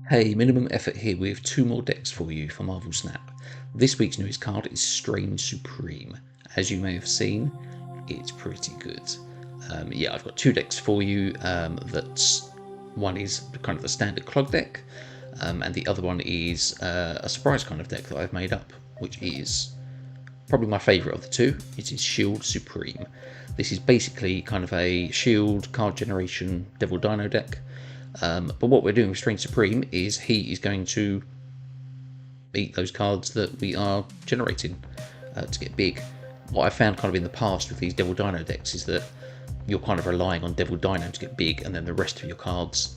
Hey, Minimum Effort here with two more decks for you for Marvel Snap. This week's newest card is Strange Supreme. As you may have seen, it's pretty good. Yeah, I've got two decks for you. One is kind of the standard clog deck, and the other one is a surprise kind of deck that I've made up, which is probably my favourite of the two. It is Shield Supreme. This is basically kind of a shield card generation Devil Dino deck. But what we're doing with Strange Supreme is he is going to eat those cards that we are generating to get big. What I found kind of in the past with these Devil Dino decks is that you're kind of relying on Devil Dino to get big, and then the rest of your cards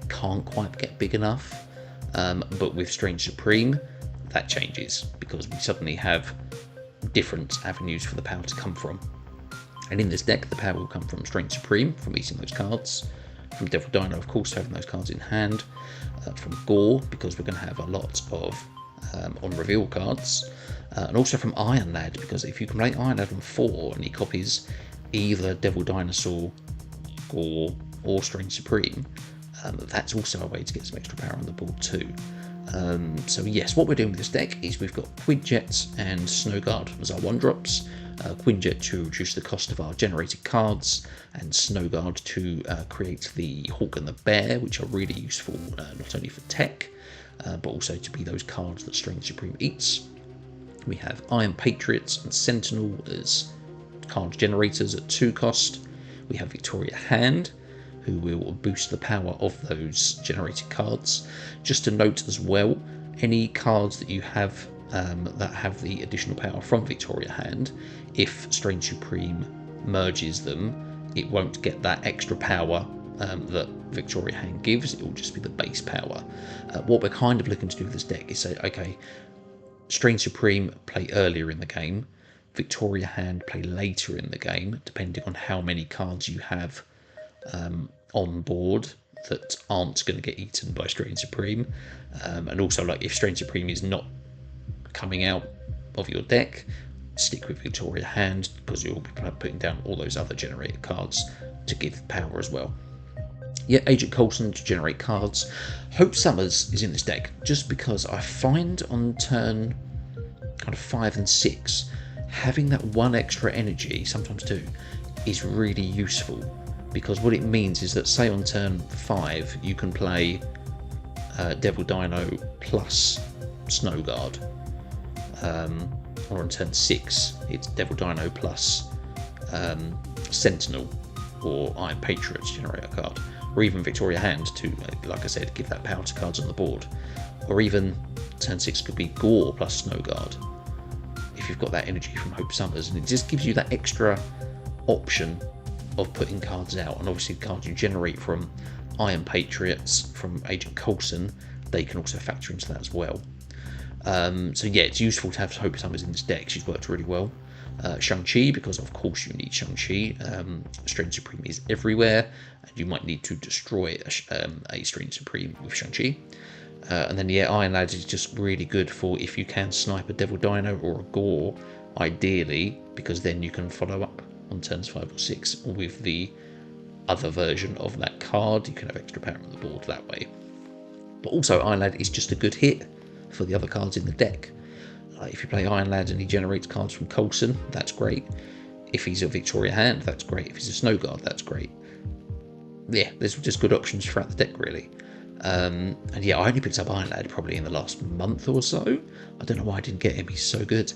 can't quite get big enough. But with Strange Supreme, that changes because we suddenly have different avenues for the power to come from. And in this deck, the power will come from Strange Supreme, from eating those cards, from Devil Dino, of course, having those cards in hand, from Gorr, because we're going to have a lot of on-reveal cards, and also from Iron Lad, because if you can play Iron Lad on 4 and he copies either Devil Dinosaur, Gorr, or Strange Supreme, that's also a way to get some extra power on the board too. So yes, what we're doing with this deck is we've got Quinjet and Snowguard as our 1-drops. Quinjet to reduce the cost of our generated cards, and Snowguard to create the Hawk and the Bear, which are really useful not only for tech, but also to be those cards that Strange Supreme eats. We have Iron Patriots and Sentinel as card generators at 2 cost. We have Victoria Hand, who will boost the power of those generated cards. Just to note as well, any cards that you have that have the additional power from Victoria Hand, if Strange Supreme merges them, it won't get that extra power that Victoria Hand gives. It will just be the base power. What we're kind of looking to do with this deck is say, okay, Strange Supreme play earlier in the game, Victoria Hand play later in the game, depending on how many cards you have on board that aren't going to get eaten by Strange Supreme. And also, like, if Strange Supreme is not coming out of your deck, stick with Victoria Hand, because you'll be putting down all those other generated cards to give power as well. Yeah, Agent Coulson to generate cards. Hope Summers is in this deck just because I find on turn kind of 5 and 6, having that 1 extra energy, sometimes 2, is really useful, because what it means is that, say on turn 5 you can play Devil Dino plus Snowguard, or on turn 6 it's Devil Dino plus Sentinel or Iron Patriot to generate a card, or even Victoria Hand to, like I said, give that power to cards on the board, or even turn 6 could be Gorr plus Snowguard if you've got that energy from Hope Summers, and it just gives you that extra option of putting cards out. And obviously the cards you generate from Iron Patriots, from Agent Coulson, they can also factor into that as well. So yeah, it's useful to have Hope Summers in this deck. She's worked really well. Shang-Chi, because of course you need Shang-Chi. Strange Supreme is everywhere, and you might need to destroy a Strange Supreme with Shang-Chi. And then yeah, Iron Lad is just really good for if you can snipe a Devil Dino or a Gorr, ideally, because then you can follow up on turns 5 or 6 with the other version of that card. You can have extra power on the board that way. But also Iron Lad is just a good hit for the other cards in the deck. If you play Iron Lad and he generates cards from Coulson, that's great. If he's a Victoria Hand, that's great. If he's a Snowguard, that's great. Yeah, there's just good options throughout the deck, really. And yeah, I only picked up Iron Lad probably in the last month or so. I don't know why I didn't get him. He's so good.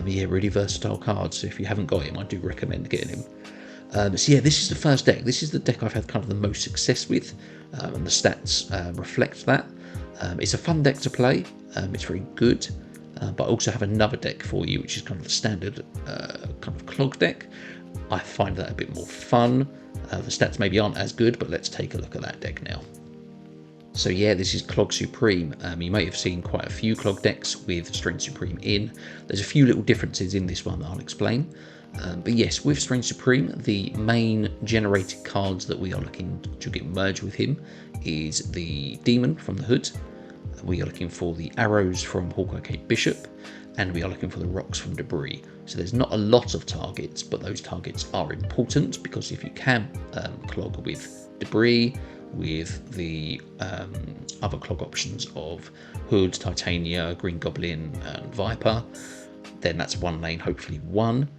Yeah, really versatile card. So if you haven't got him, I do recommend getting him. So yeah, this is the first deck. This is the deck I've had kind of the most success with, and the stats reflect that. It's a fun deck to play. It's very good. But I also have another deck for you, which is kind of the standard kind of clog deck. I find that a bit more fun. The stats maybe aren't as good, but let's take a look at that deck now. So yeah, this is CLOG SUPREME. You may have seen quite a few clog decks with Strange Supreme in. There's a few little differences in this one that I'll explain. But yes, with Strange Supreme, the main generated cards that we are looking to get merged with him is the Demon from the Hood. We are looking for the Arrows from Hawkeye Kate Bishop, and we are looking for the Rocks from Debris. So there's not a lot of targets, but those targets are important, because if you can clog with Debris, with the other clog options of Hood, Titania, Green Goblin, and Viper, then that's one lane, hopefully one.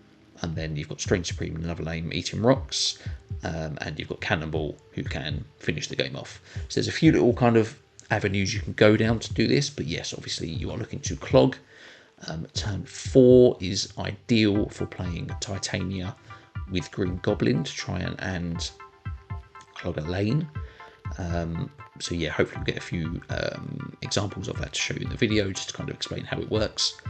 And then you've got Strange Supreme in another lane eating rocks, and you've got Cannonball who can finish the game off. So there's a few little kind of avenues you can go down to do this, but yes, obviously you are looking to clog. Turn 4 is ideal for playing Titania with Green Goblin to try and clog a lane. So yeah, hopefully we'll get a few examples of that to show you in the video, just to kind of explain how it works.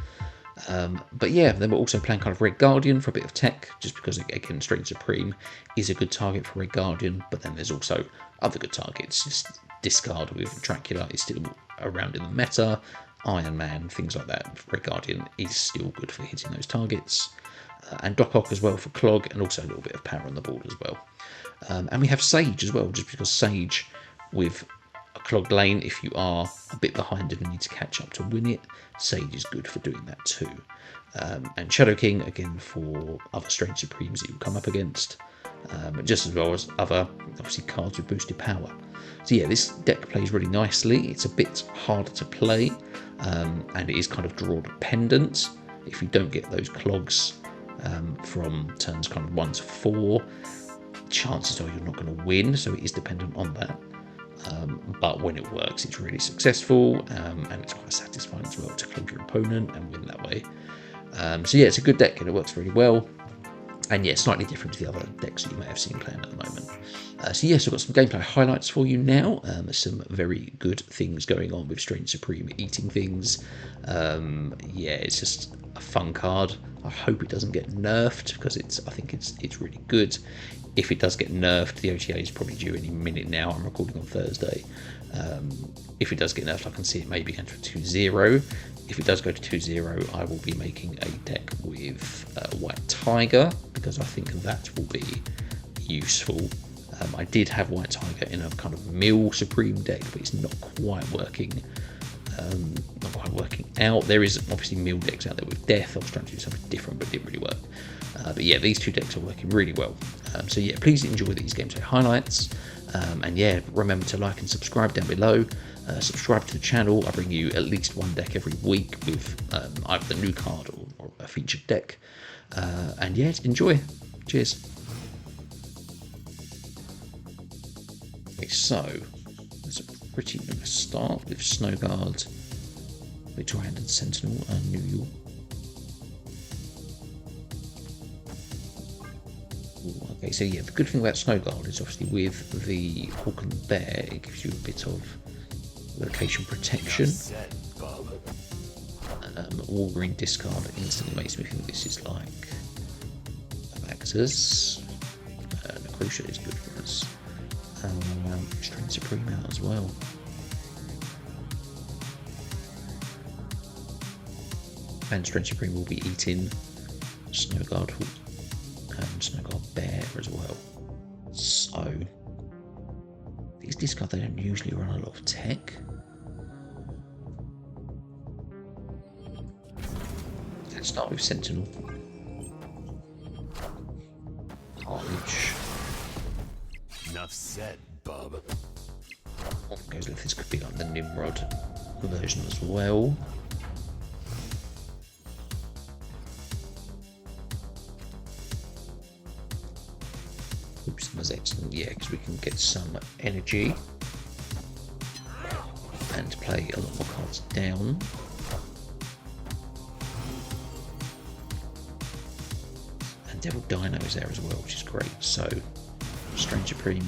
But yeah, then we're also playing kind of Red Guardian for a bit of tech, just because again Strange Supreme is a good target for Red Guardian, but then there's also other good targets. Just discard with Dracula is still around in the meta, Iron Man, things like that. Red Guardian is still good for hitting those targets. And Doc Ock as well for clog, and also a little bit of power on the board as well. And we have Sage as well, just because Sage with a clogged lane, if you are a bit behind and need to catch up to win it, Sage is good for doing that too. And Shadow King, again, for other Strange Supremes that you come up against, just as well as other, obviously, cards with boosted power. So yeah, this deck plays really nicely. It's a bit harder to play, and it is kind of draw dependent. If you don't get those clogs from turns kind of 1 to 4, chances are you're not going to win, so it is dependent on that. But when it works, it's really successful, and it's quite satisfying as well to clog your opponent and win that way. So yeah, it's a good deck and it works really well. And yeah, slightly different to the other decks that you may have seen playing at the moment. So yes, I've got some gameplay highlights for you now. Some very good things going on with Strange Supreme eating things. Yeah, it's just a fun card. I hope it doesn't get nerfed, because I think it's really good. If it does get nerfed, the OTA is probably due any minute now. I'm recording on Thursday. If it does get nerfed, I can see it maybe going to 2-0. If it does go to 2-0, I will be making a deck with White Tiger, because I think that will be useful. I did have White Tiger in a kind of mill Supreme deck, but it's not quite working. Not quite working out. There is obviously mill decks out there with Death. I was trying to do something different, but it didn't really work. But yeah, these two decks are working really well. So yeah, please enjoy these gameplay highlights. And yeah, remember to like and subscribe down below. Subscribe to the channel. I bring you at least one deck every week with either the new card or a featured deck. And yeah, enjoy. Cheers. Okay, so there's a pretty nice start with Snow Guard, Victoria-handed Sentinel, and New York. Okay, so yeah, the good thing about Snow Guard is obviously with the Hawk and the Bear, it gives you a bit of location protection. Wolverine discard instantly makes me think this is like Abacus. Necrusha is good for us. Strange Supreme out as well. And Strange Supreme will be eating Snow Guard Hawk and Snow Guard Bear as well. So these discards, they don't usually run a lot of tech. Let's start with Sentinel. Carnage. Enough said, bub. Goes like this, could be like the Nimrod version as well. Oops, that's excellent, yeah, because we can get some energy and play a lot more cards down. And Devil Dino is there as well, which is great. So, Strange Supreme,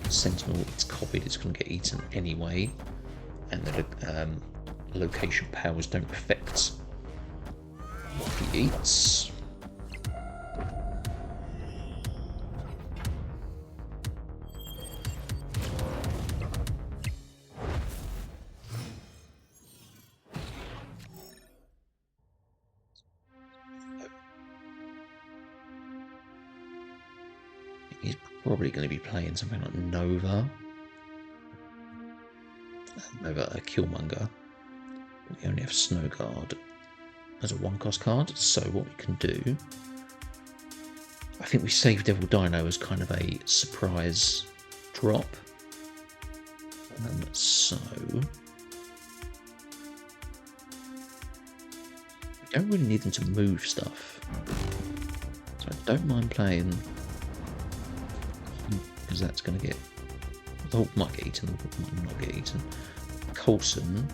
Sentinel, it's copied, it's going to get eaten anyway. And the location powers don't affect what he eats. He's probably going to be playing something like Nova. Nova, a Killmonger. We only have Snow Guard as a 1-cost card, so what we can do I think we saved Devil Dino as kind of a surprise drop. So we don't really need them to move stuff. So I don't mind playing, because that's going to get, the Hulk might get eaten, the Hulk might not get eaten. Coulson.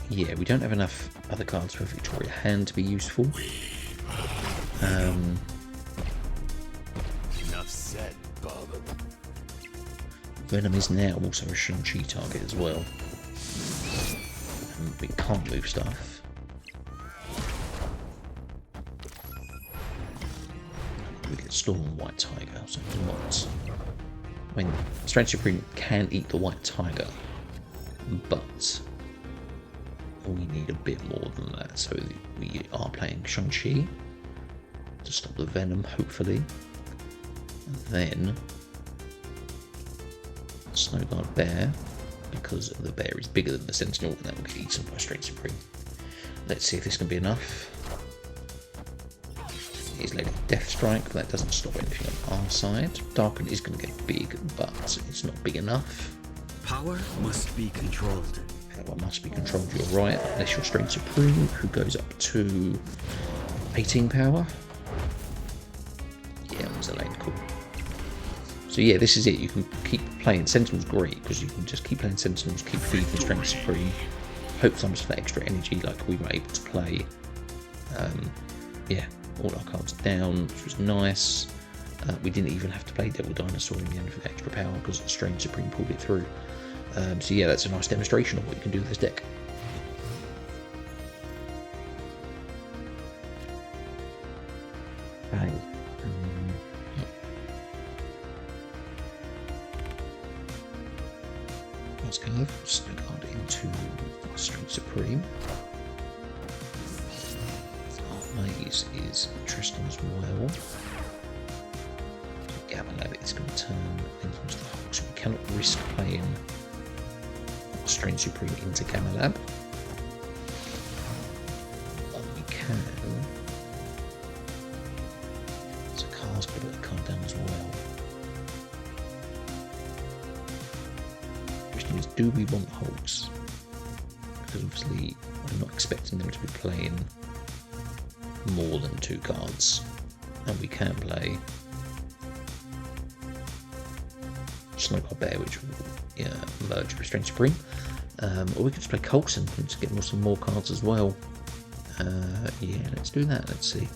Yeah, we don't have enough other cards for Victoria Hand to be useful. Enough said, bub. Venom is now also a Shang-Chi target as well. And we can't move stuff. We get Storm and White Tiger, so not. I mean, Strange Supreme can eat the White Tiger, but we need a bit more than that. So we are playing Shang-Chi to stop the Venom, hopefully. And then Snowguard Bear, because the bear is bigger than the Sentinel, and that will get eaten by Strange Supreme. Let's see if this can be enough. He's letting Death Strike, but that doesn't stop anything on our side. Darken is going to get big, but it's not big enough. Power must be controlled. Power must be controlled, you're right. Unless you're Strange Supreme, who goes up to 18 power. Yeah, that was a lane, cool. So yeah, this is it. You can keep playing. Sentinel's great, because you can just keep playing Sentinels, keep feeding Strange Supreme. Hope some for that extra energy like we were able to play. Yeah, all our cards down, which was nice. We didn't even have to play Devil Dinosaur in the end for the extra power, because the Strange Supreme pulled it through. So yeah, that's a nice demonstration of what you can do with this deck. Bang. Let's go Snowguard into Strange Supreme. Maze is interesting as well. Gamma Lab is going to turn into the Hulk, so we cannot risk playing Strange Supreme into Gamma Lab. But we can. So Car's got to put the card down as well. Question is, do we want Hulks? Because obviously I'm not expecting them to be playing more than 2 cards, and we can play Snowguard Bear, which will merge with Strange Supreme, or we could just play Coulson and just get some more cards as well. Yeah, let's do that. Let's see.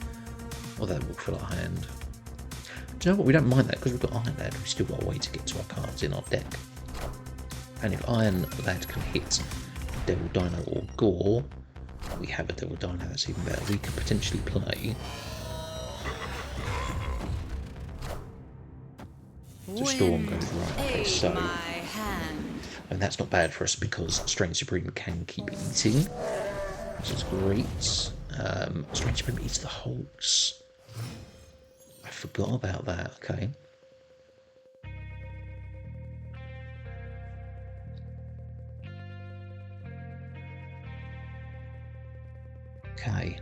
Well, that will fill our hand. Do you know what? We don't mind that, because we've got Iron Lad. We've still got a way to get to our cards in our deck. And if Iron Lad can hit Devil Dino or Gorr, we have a Devil Dino, that's even better. We could potentially play. So Storm goes right. Okay, so. And that's not bad for us, because Strange Supreme can keep eating, which is great. Strange Supreme eats the Hulks. I forgot about that, okay. Okay.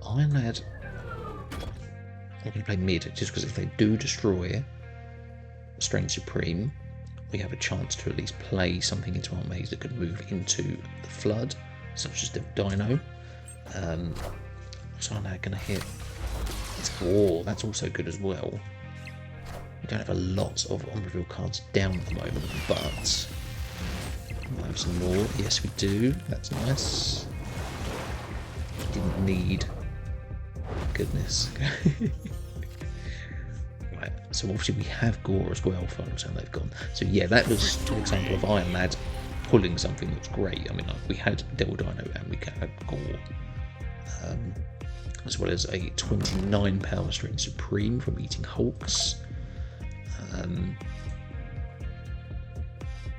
Iron Lad. I'm going to play mid, just because if they do destroy Strange Supreme, we have a chance to at least play something into our maze that could move into the flood, such as the Dino. So I'm now going to hit. It's Gorr, that's also good as well. We don't have a lot of on-reveal cards down at the moment, but we have some more. Yes, we do. That's nice. Didn't need. Goodness. Right, so obviously we have Gorr as well, folks, and they've gone. So yeah, that was an example of Iron Lad pulling something that's great. I mean, like, we had Devil Dino and we had Gorr, as well as a 29 power Strange Supreme from eating Hulks.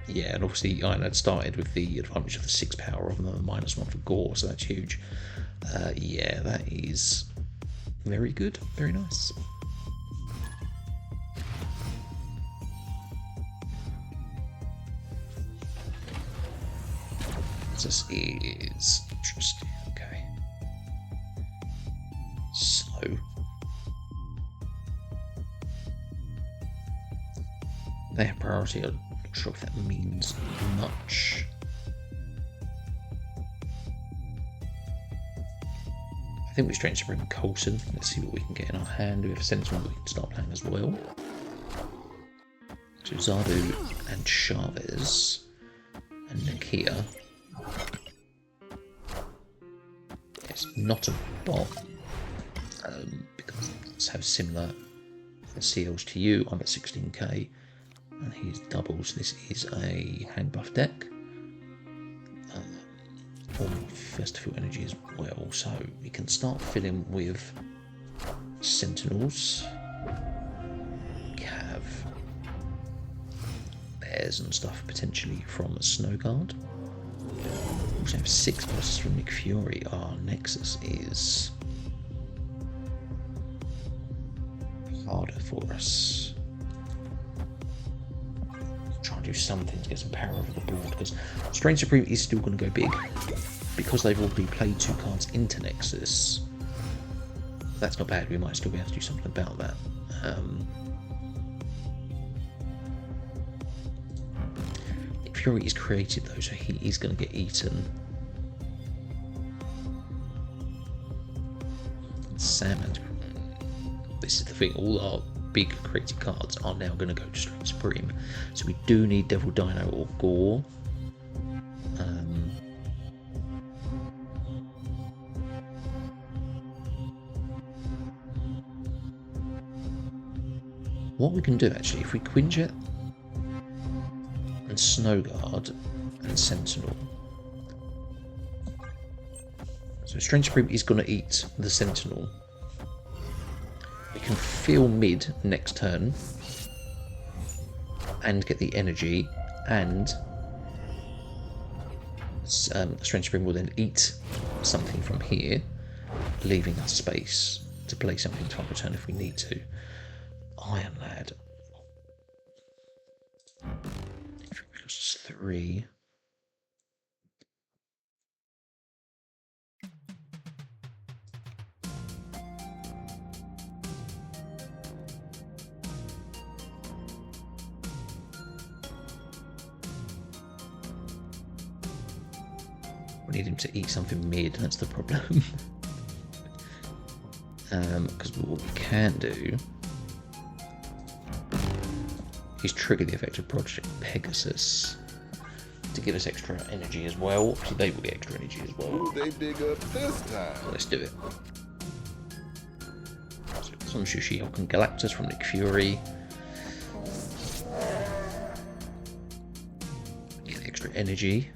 Yeah, and obviously Iron Lad started with the advantage of the 6 power rather than the -1 for Gorr, so that's huge. Yeah, that is very good, very nice. Nexus is interesting. Okay. So they have priority. I'm not sure if that means much. I think we're straight to bring Coulson. Let's see what we can get in our hand. We have a Sentinel we can start playing as well. So Zardu and Chavez and Nakia. It's not a bot because it's how similar CLs to you. I'm at 16k and he's doubles. This is a hand buff deck. Or Festival Energy as well, so we can start filling with Sentinels. We have bears and stuff potentially from Snowguard. We also have 6 bosses from Nick Fury. Our Nexus is harder for us. Try and do something to get some power over the board, because Strange Supreme is still going to go big because they've already played 2 cards into Nexus. That's not bad. We might still be able to do something about that. Nick Fury is created though, so he is going to get eaten. Salmon. This is the thing. All our big created cards are now going to go to Strange Supreme, so we do need Devil Dino or Gorr. What we can do actually, if we Quinjet and Snowguard and Sentinel. So Strange Supreme is going to eat the Sentinel. We can feel mid next turn and get the energy, and Strange Supreme will then eat something from here, leaving us space to play something to our return if we need to. Iron Lad. +3. We need him to eat something mid, that's the problem. Because what we can do is trigger the effect of Project Pegasus to give us extra energy as well. So they will get extra energy as well. Who they dig up this time? So let's do it. So it's on She-Hulk and Galactus from Nick Fury. Get extra energy.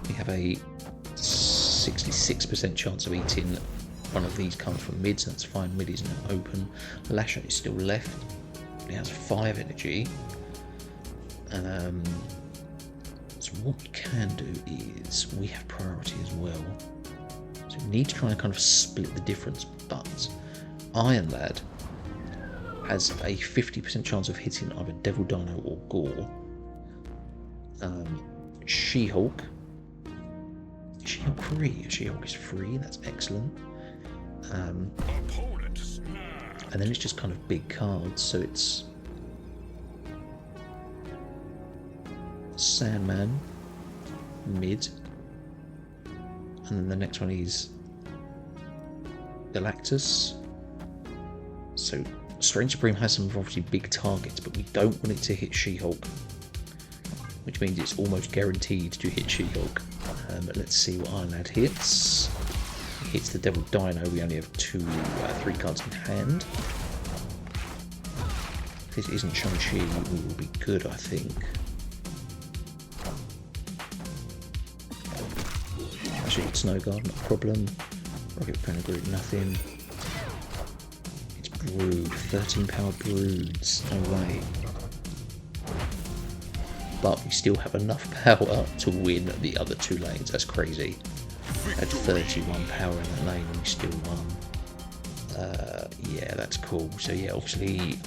We have a 66% chance of eating one of these cards from mid, so that's fine. Mid is now open. Lasher is still left. He has 5 energy. So what we can do is we have priority as well. So we need to try and kind of split the difference, but Iron Lad has a 50% chance of hitting either Devil Dino or Gorr. She-Hulk. Is She-Hulk free? She-Hulk is free, that's excellent. And then it's just kind of big cards, so it's Sandman, mid, and then the next one is Galactus. So Strange Supreme has some obviously big targets, but we don't want it to hit She-Hulk, which means it's almost guaranteed to hit She-Hulk. Let's see what Iron Lad hits. He hits the Devil Dino. We only have 3 cards in hand. If this isn't Shang-Chi, we will be good, I think. Actually, it's Snowguard, not a problem. Rocket Propellant Groot, nothing. It's Brood, 13 power Broods, no way. But we still have enough power to win the other 2 lanes. That's crazy. Had 31 power in that lane and we still won. Yeah, that's cool. So yeah, obviously,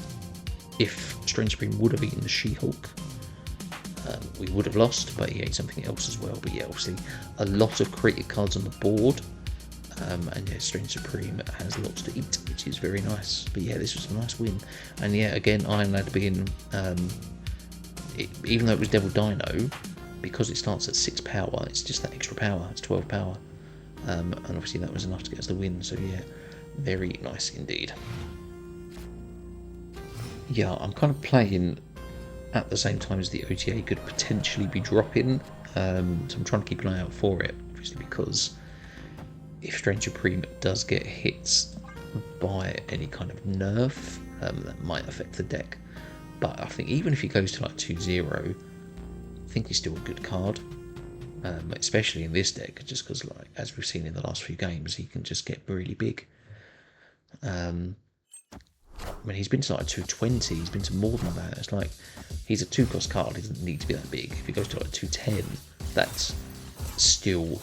if Strange Supreme would have eaten the She-Hulk, we would have lost, but he ate something else as well. But yeah, obviously a lot of creative cards on the board. And yeah, Strange Supreme has lots to eat, which is very nice. But yeah, this was a nice win. And yeah, again, Iron Lad being, even though it was Devil Dino, because it starts at 6 power, it's just that extra power. It's 12 power. And obviously that was enough to get us the win. So yeah, very nice indeed. Yeah, I'm kind of playing at the same time as the OTA could potentially be dropping. So I'm trying to keep an eye out for it, obviously, because if Strange Supreme does get hit by any kind of nerf, that might affect the deck. But I think even if he goes to like 2-0, I think he's still a good card. Especially in this deck, just because, like, as we've seen in the last few games, he can just get really big. I mean, he's been to like 220, he's been to more than that. It's like, he's a 2-cost card, he doesn't need to be that big. If he goes to like 210, that's still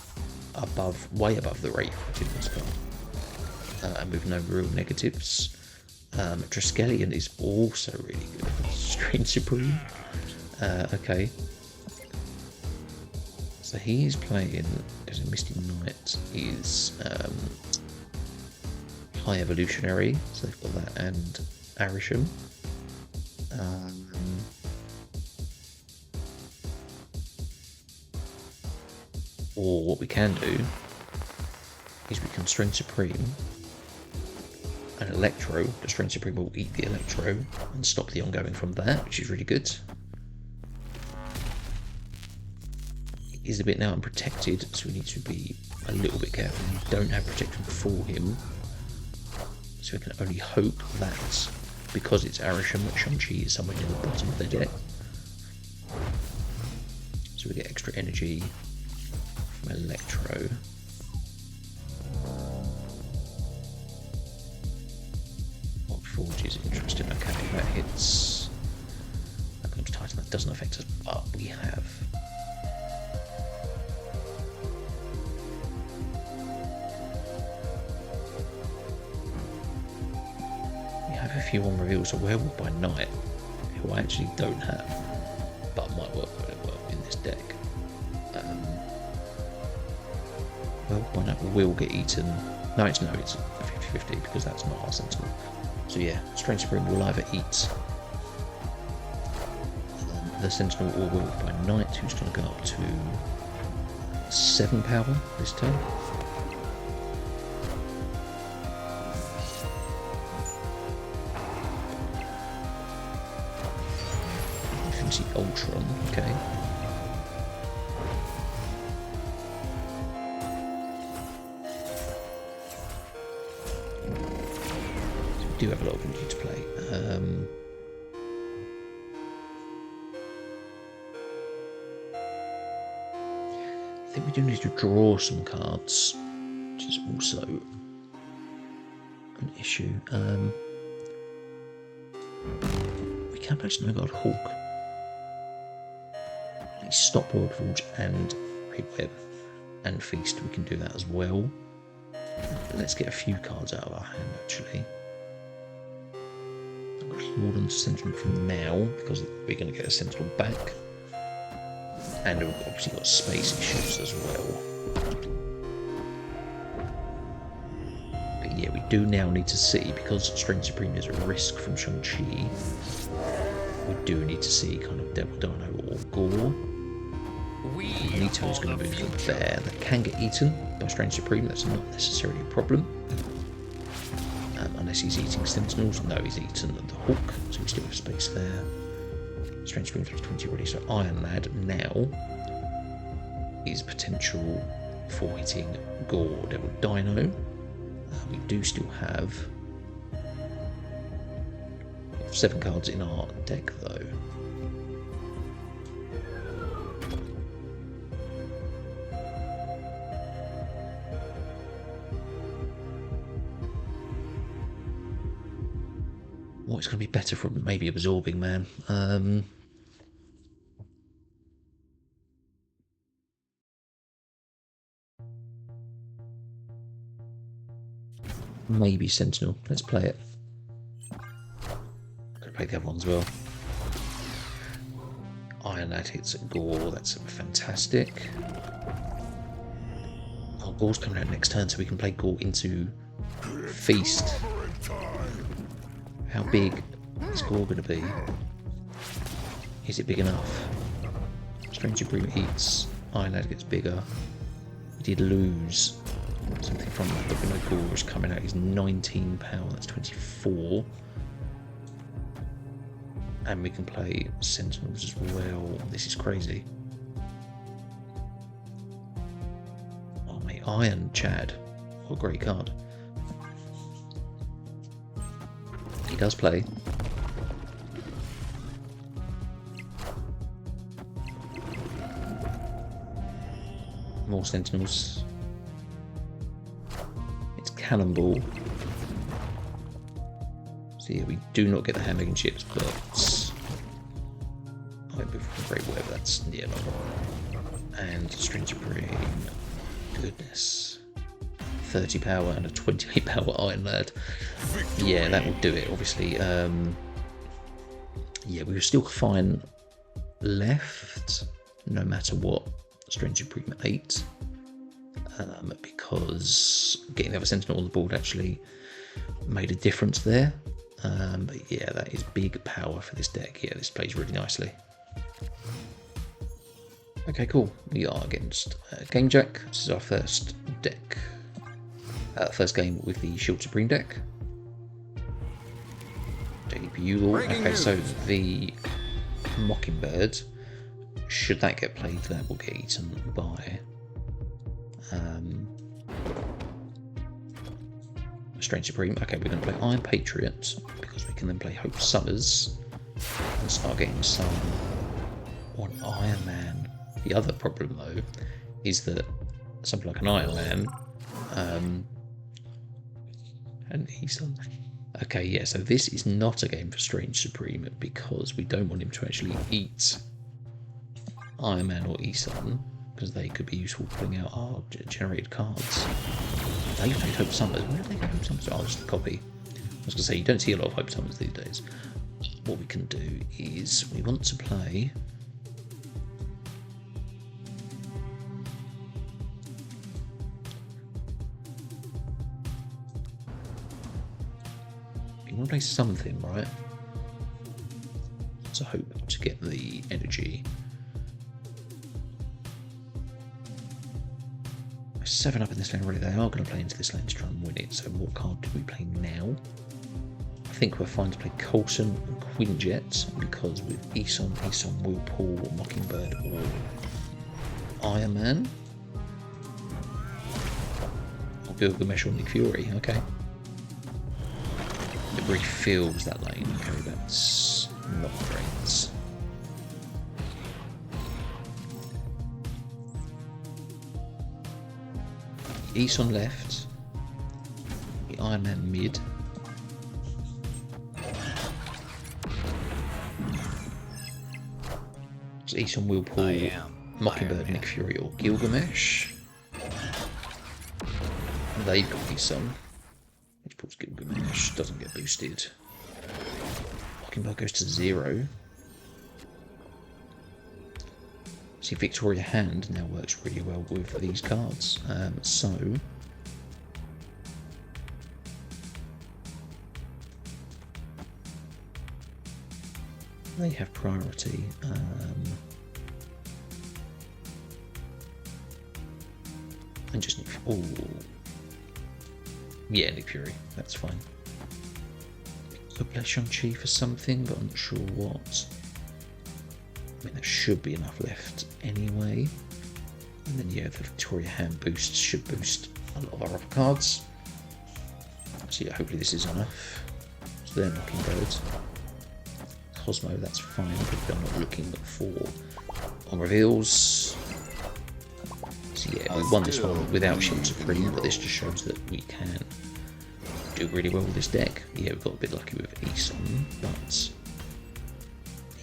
way above the rate for a 2-cost card. And with no real negatives. Triskelion is also really good. Strange Supreme. Okay. So he's playing, because Misty Knight is High Evolutionary, so they've got that, and Arisham. Or what we can do is we can Strange Supreme an Electro. The Strange Supreme will eat the Electro and stop the ongoing from that, which is really good. He is a bit now unprotected, so we need to be a little bit careful. We don't have protection for him, so we can only hope that because it's Arisham, that Shang-Chi is somewhere near the bottom of their deck. So we get extra energy from Electro. Forge is interesting. Okay, that hits. That comes Titan. That doesn't affect us, but we have. We have a few on reveals. A Werewolf by Night, who I actually don't have, but might work really well in this deck. Werewolf by Night will get eaten. No, it's a 50-50 because that's not our Sentinel. So yeah, Strange Supreme will either eat the Sentinel or Werewolf by Night, who's going to go up to 7 power this turn. Infinity Ultron, okay. Do have a lot of energy to play. I think we do need to draw some cards, which is also an issue. We can play Snowguard Hawk. At least stop World Forge and Raid Web and Feast. We can do that as well. But let's get a few cards out of our hand actually. Hold on to Sentinel for now, because we're going to get a Sentinel back. And we've obviously got space issues as well. But yeah, we do now need to see, because Strange Supreme is a risk from Shang-Chi, we do need to see kind of Devil Dino or Gorr. Nito is going to move from there. That can get eaten by Strange Supreme, that's not necessarily a problem. Unless he's eating Sentinels. No, he's eaten the Hawk, so we still have space there. Strange Supreme 20 already, so Iron Lad now is potential for hitting Gorr, Devil Dino. We do still have 7 cards in our deck though. It's going to be better from maybe absorbing, man. Maybe Sentinel. Let's play it. I'm going to play the other one as well. Iron Lad hits Gorr, that's fantastic. Oh, Gorr's coming out next turn, so we can play Gorr into Feast. How big is Gorr going to be? Is it big enough? Strange Supreme eats, Iron Lad gets bigger. We did lose something from that, but we know Gorr is coming out. He's 19 power, that's 24. And we can play Sentinels as well. This is crazy. Oh mate, Iron Chad. What a great card. He does play. More Sentinels. It's Cannonball. So yeah, we do not get the hand-making chips, but I hope if we break whatever that's, yeah, not wrong. And Strange Supreme, goodness. 30 power and a 28 power Iron Lad. Yeah, that will do it, obviously. Yeah, we were still fine left, no matter what Strange Supreme 8. Because getting the other Sentinel on the board actually made a difference there. But yeah, that is big power for this deck. Yeah, this plays really nicely. Okay, cool. We are against Game Jack. This is our first deck. First game with the Shield Supreme deck. Debut. Okay, so the Mockingbird, should that get played, that will get eaten by Strange Supreme. Okay, we're going to play Iron Patriot because we can then play Hope Summers and start getting some on Iron Man. The other problem though is that something like an Iron Man, and he's on. Okay, yeah, so this is not a game for Strange Supreme because we don't want him to actually eat Iron Man or Eson, because they could be useful for pulling out our generated cards. They played Hope Summers. Where did they go Hope Summers? Oh, just a copy. I was going to say, you don't see a lot of Hope Summers these days. What we can do is, we want to play... We want to play something, right? To hope to get the energy. 7 up in this lane already. They are going to play into this lane to try and win it. So what card do we play now? I think we're fine to play Coulson and Quinjet, because with Eson will pull Mockingbird or Iron Man. Or Gilgamesh or Nick Fury, okay. It really feels that lane. Okay, that's not great. Eson left, the Iron Man mid. So Eson will pull Mockingbird, Nick Fury or Gilgamesh. They've got Eson, which pulls Gilgamesh, doesn't get boosted. Mockingbird goes to 0. See, Victoria Hand now works really well with these cards. So they have priority. And just Nick. Oh, yeah, Nick Fury. That's fine. Could play Shang-Chi for something, but I'm not sure what. I mean, there should be enough left anyway. And then, yeah, the Victoria Hand boost should boost a lot of our other cards. So, yeah, hopefully this is enough. So they're Mockingbird. Cosmo, that's fine, but I'm not looking for on reveals. So, yeah, we won this one without Shield Supreme, but this just shows that we can do really well with this deck. Yeah, we got a bit lucky with Eson, but...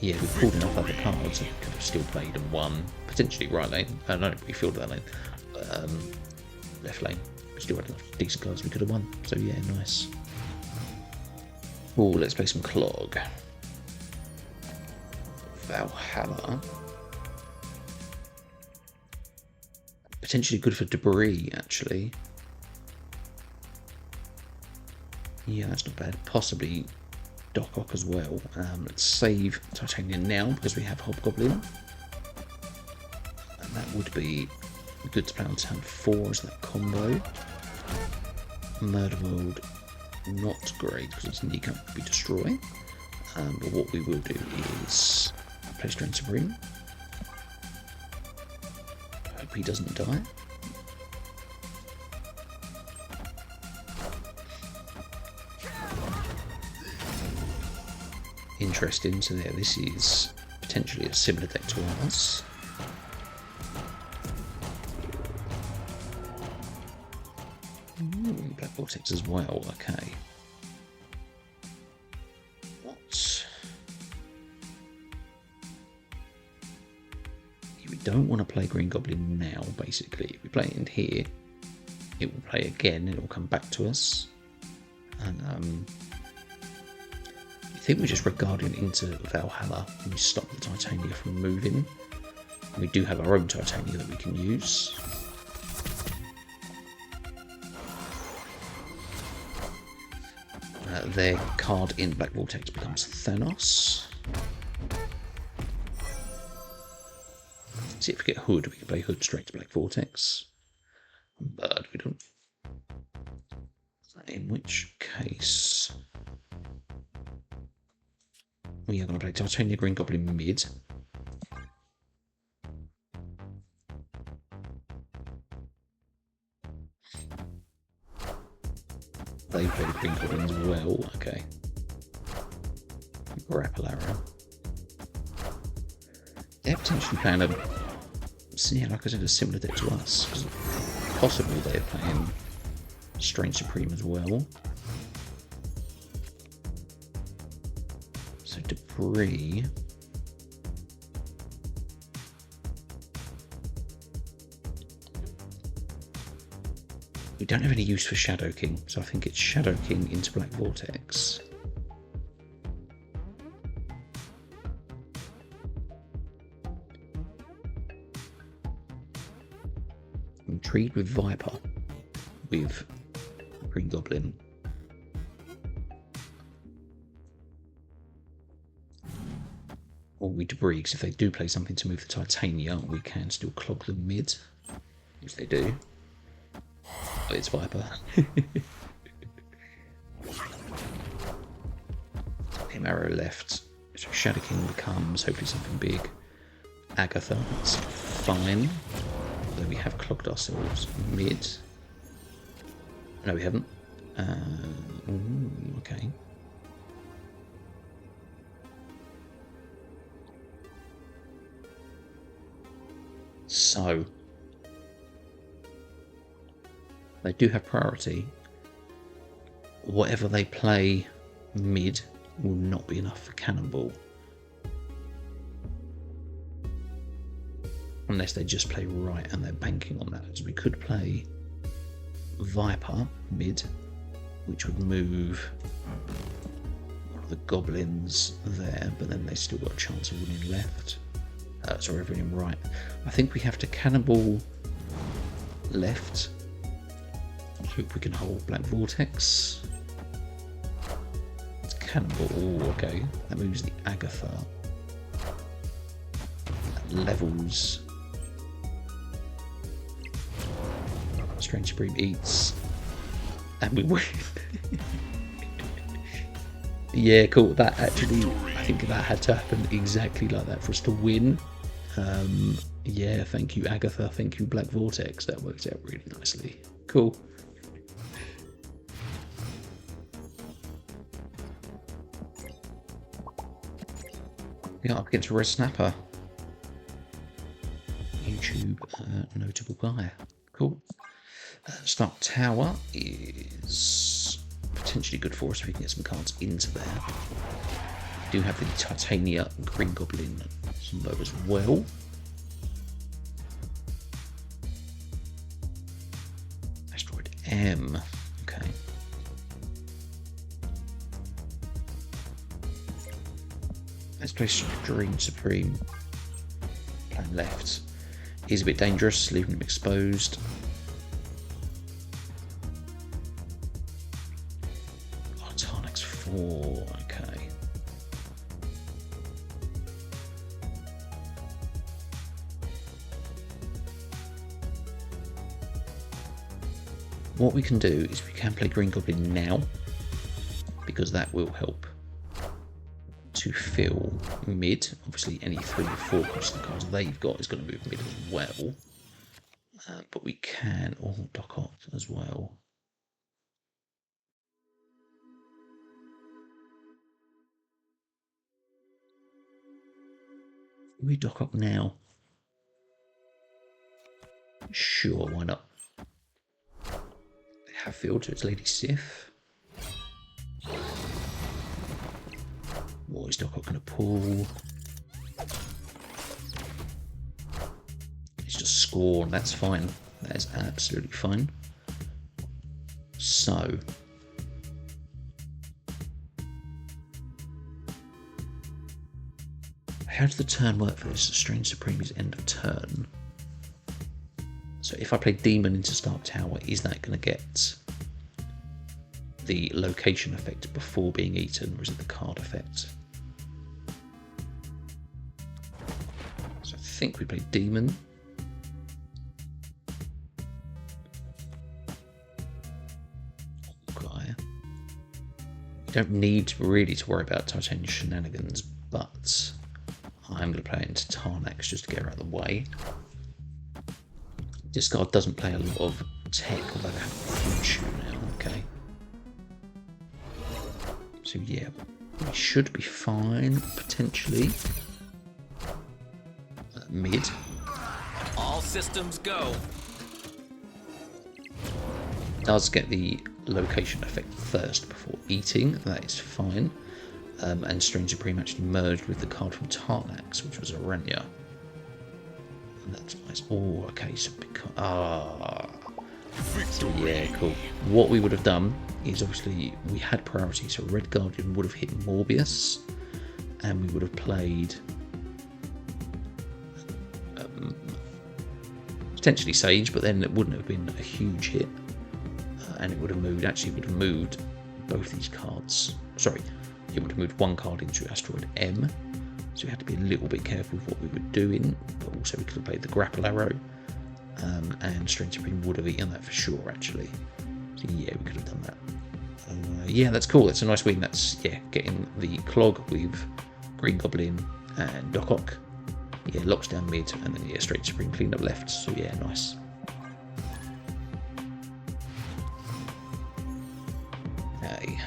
yeah, we pulled enough other cards and could have still played and won. Potentially right lane. No, we filled that lane. Left lane. We still had enough decent cards we could have won. So yeah, nice. Oh, let's play some Clog. Valhalla. Potentially good for debris, actually. Yeah, that's not bad. Possibly Doc Ock as well. Let's save Titanium now because we have Hobgoblin. And that would be good to play on turn 4 as that combo. Murder World, not great because its knee can't be destroyed. But what we will do is play Strange Supreme. Hope he doesn't die. Interesting, so there, this is potentially a similar deck to ours. Black Vortex as well, okay. What? We don't want to play Green Goblin now, basically. If we play it in here, it will play again, it will come back to us. And, I think we're just regarding into Valhalla and we stop the Titania from moving. We do have our own Titania that we can use. Their card in Black Vortex becomes Thanos. See if we get Hood, we can play Hood straight to Black Vortex. But we don't. In which case we are going to play Titania Green Goblin mid. They play the Green Goblin as well. Okay. Grapple arrow. They're potentially playing a, yeah, like I said, a similar deck to us. Possibly they're playing Strange Supreme as well. So debris. We don't have any use for Shadow King, so I think it's Shadow King into Black Vortex. Intrigued with Viper, with Green Goblin. Or we debris, because if they do play something to move the Titania, we can still clog them mid, which they do. Oh, it's Viper. Him arrow left. So Shadow King becomes hopefully something big. Agatha, that's fine. Although we have clogged ourselves mid. No, we haven't. Okay. So they do have priority. Whatever they play mid will not be enough for Cannonball. Unless they just play right and they're banking on that. So we could play Viper mid, which would move one of the goblins there, but then they still got a chance of winning left. Sorry, winning right. I think we have to Cannonball left. Hope we can hold Black Vortex. It's Cannonball. Oh, okay. That moves the Agatha. That levels. Strange Supreme eats. And we win. Yeah, cool. That actually, I think that had to happen exactly like that for us to win. Yeah, thank you, Agatha. Thank you, Black Vortex. That worked out really nicely. Cool. Yeah, up against Red Snapper. YouTube notable guy. Cool. Start Tower is potentially good for us if we can get some cards into there. We do have the Titania Green Goblin combo as well. Asteroid M. Okay. Let's play Strange Supreme. Plan left. is a bit dangerous, leaving him exposed. Oh, Tarnax 4, okay. What we can do is we can play Green Goblin now, because that will help to fill mid. Obviously any 3 or 4 constant cards they've got is going to move mid as well. But we can, Doc Ock as well. We Doc Ock now. Sure, why not? They have filled, so it's Lady Sif. What is Doc Ock going to pull? It's just score, and that's fine. That is absolutely fine. So, how does the turn work for this? Strange Supreme is end of turn. So if I play Demon into Stark Tower, is that going to get the location effect before being eaten, or is it the card effect? So I think we play Demon. Okay. You don't need really to worry about Titanium shenanigans, but I'm going to play into Tarnax just to get her out of the way. This card doesn't play a lot of tech, although they have Future now, okay. So yeah, we should be fine, potentially. Mid. All systems go. Does get the location effect first before eating, that is fine. And Strange Supreme actually merged with the card from Tarnax, which was Aranya. And that's nice. Oh, okay, so because so yeah, cool. What we would have done is obviously we had priority, so Red Guardian would have hit Morbius, and we would have played potentially Sage, but then it wouldn't have been a huge hit, and it would have moved. Actually, would have moved both these cards. Sorry, it would have moved one card into Asteroid M. So we had to be a little bit careful with what we were doing, but also we could have played the Grapple Arrow, and Strange Supreme would have eaten that for sure, actually. So yeah, we could have done that. Yeah, that's cool. That's a nice win. That's, yeah, getting the Clog with Green Goblin and Doc Ock. Yeah, locks down mid, and then yeah, Strange Supreme cleaned up left. So yeah, nice. Okay.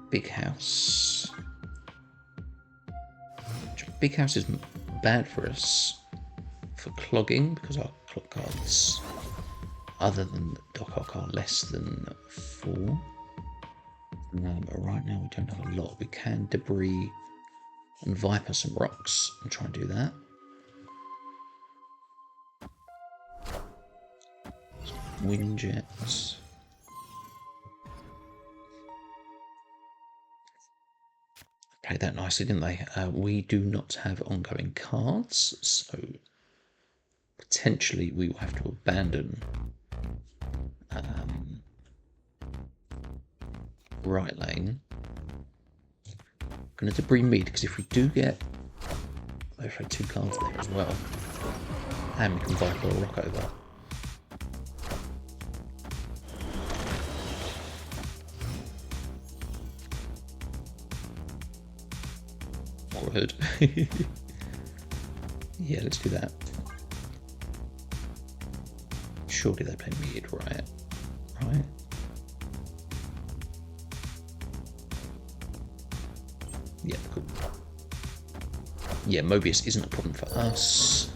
Big House. Big House is bad for us for clogging because our clog cards, other than Doc Ock, are less than 4. But right now we don't have a lot. We can debris and Viper some rocks and try and do that. Wind jets. Played that nicely, didn't they? We do not have ongoing cards, so potentially we will have to abandon right lane. I'm going to debris mid, because if we do get, I've played 2 cards there as well, and we can Viper a rock over. Word. Yeah, let's do that. Surely they play mid, right? Right? Yeah, cool. Yeah, Mobius isn't a problem for us.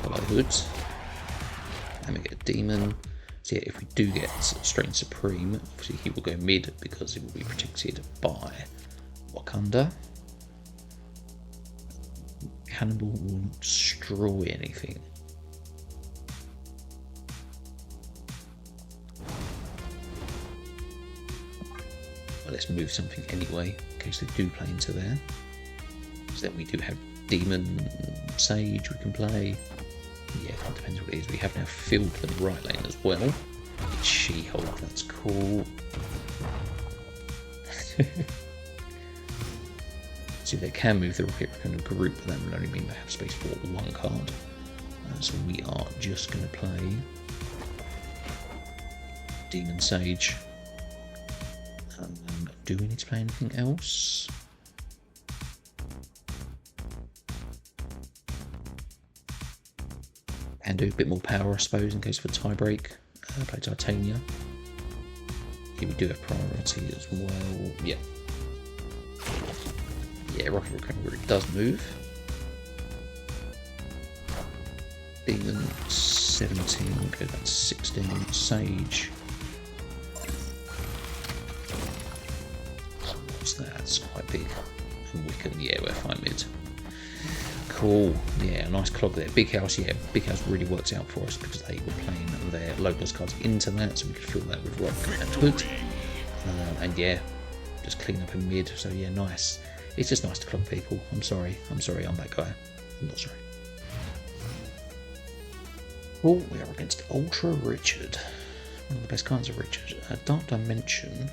Below Hoods. And we get a Demon. So yeah, if we do get Strange Supreme, obviously he will go mid because he will be protected by Wakanda. Cannonball won't destroy anything. Well, let's move something anyway, in case they do play into there. So then we do have Demon Sage we can play. Yeah, it depends what it is. We have now filled the right lane as well. It's She-Hulk, that's cool. So they can move the Rocket Raccoon group, but that would only mean they have space for one card. So we are just going to play Demon Sage. Do we need to play anything else? And do a bit more power, I suppose, in case of a tie break. Play Titania. Here we do have priority as well. Yeah. Yeah, Rocket Raccoon really does move. Demon 17, go back to 16. Sage. What's that? It's quite big. And Wiccan, yeah, we're fine mid. Cool. Yeah, nice clog there. Big house, yeah, big house really works out for us because they were playing their locals cards into that, so we could fill that with rock and hood. And yeah, just clean up in mid. So yeah, nice. It's just nice to clog people. I'm sorry, I'm that guy. I'm not sorry. Oh, we are against Ultra Richard. One of the best kinds of Richard. Dark Dimension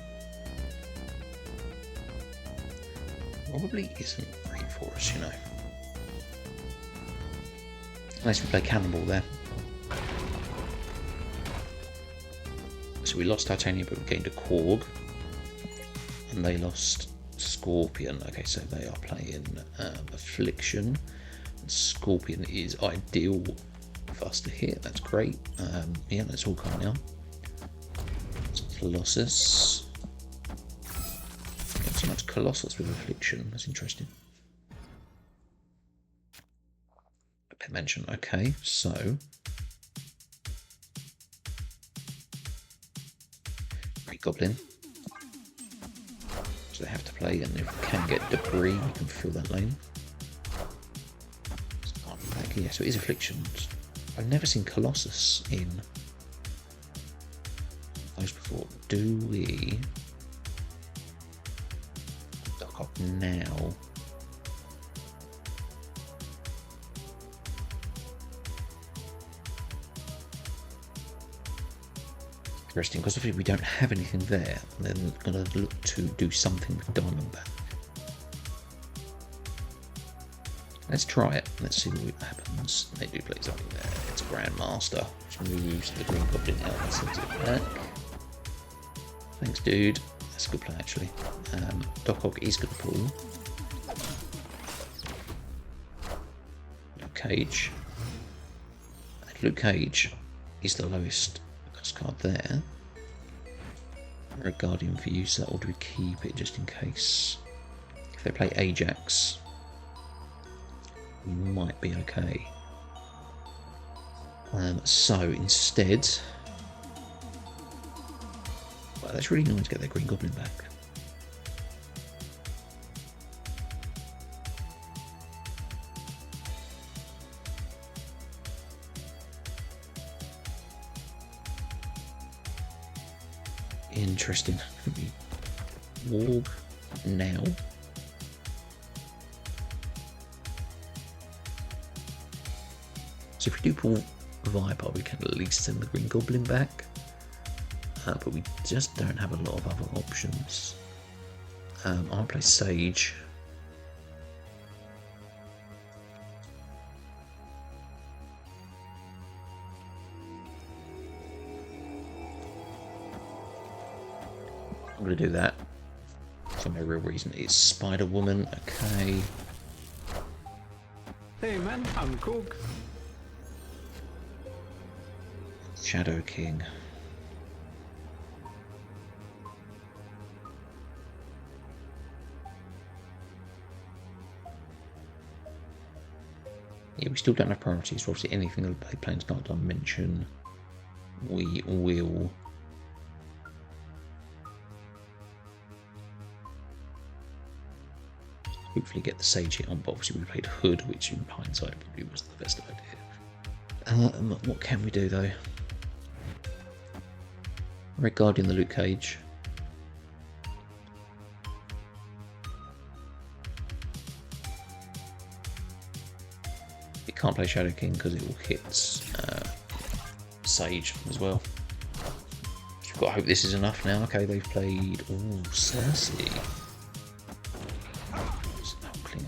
probably isn't great for us, you know. Unless we play Cannonball there. So we lost Titania, but we gained a Korg. And they lost Scorpion. Okay, so they are playing Affliction. And Scorpion is ideal for us to hit. That's great. Yeah, that's all coming now. Colossus. Not so much Colossus with Affliction. That's interesting. Mention. Okay, so Great Goblin. So they have to play, and if we can get debris, we can fill that lane. Yeah, so it is Afflictions. I've never seen Colossus in those before. Do we duck up now? Interesting, because if we don't have anything there, then we're going to look to do something with Diamondback. Let's try it. Let's see what happens. They do play something there. It's Grandmaster, which moves the Green Goblin out and sends it back. Thanks, dude. That's a good play, actually. Doc Ock is going to pull. Luke Cage. And Luke Cage is the lowest card there. A Guardian for use, or do we keep it just in case? If they play Ajax, we might be okay. So instead, well, that's really nice to get their Green Goblin back. Interesting. Warg now. So if we do pull Viper, we can at least send the Green Goblin back. But we just don't have a lot of other options. I'll play Sage. I'm going to do that for no real reason. It's Spider-Woman, okay. Hey man, I'm Cook. Shadow King. Yeah, we still don't have priorities for obviously anything that play planes Dark Dimension. We will hopefully get the Sage hit on, but obviously we played Hood, which in hindsight probably wasn't the best idea. What can we do though? Red Guardian the Luke Cage. Can't play Shadow King because it will hit Sage as well. You've got to hope this is enough now. Okay, they've played... Ooh, Cersei.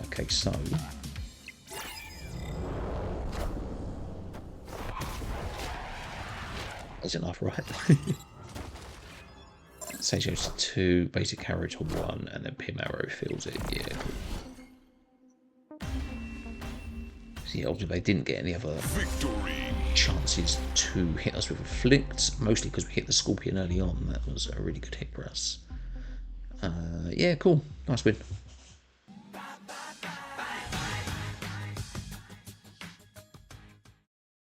Okay, so... That's enough, right? Sage goes to 2, basic arrow to 1, and then Pim Arrow fills it. Yeah, cool. So yeah, obviously they didn't get any other chances to hit us with Afflict, mostly because we hit the Scorpion early on. That was a really good hit for us. Yeah, cool. Nice win.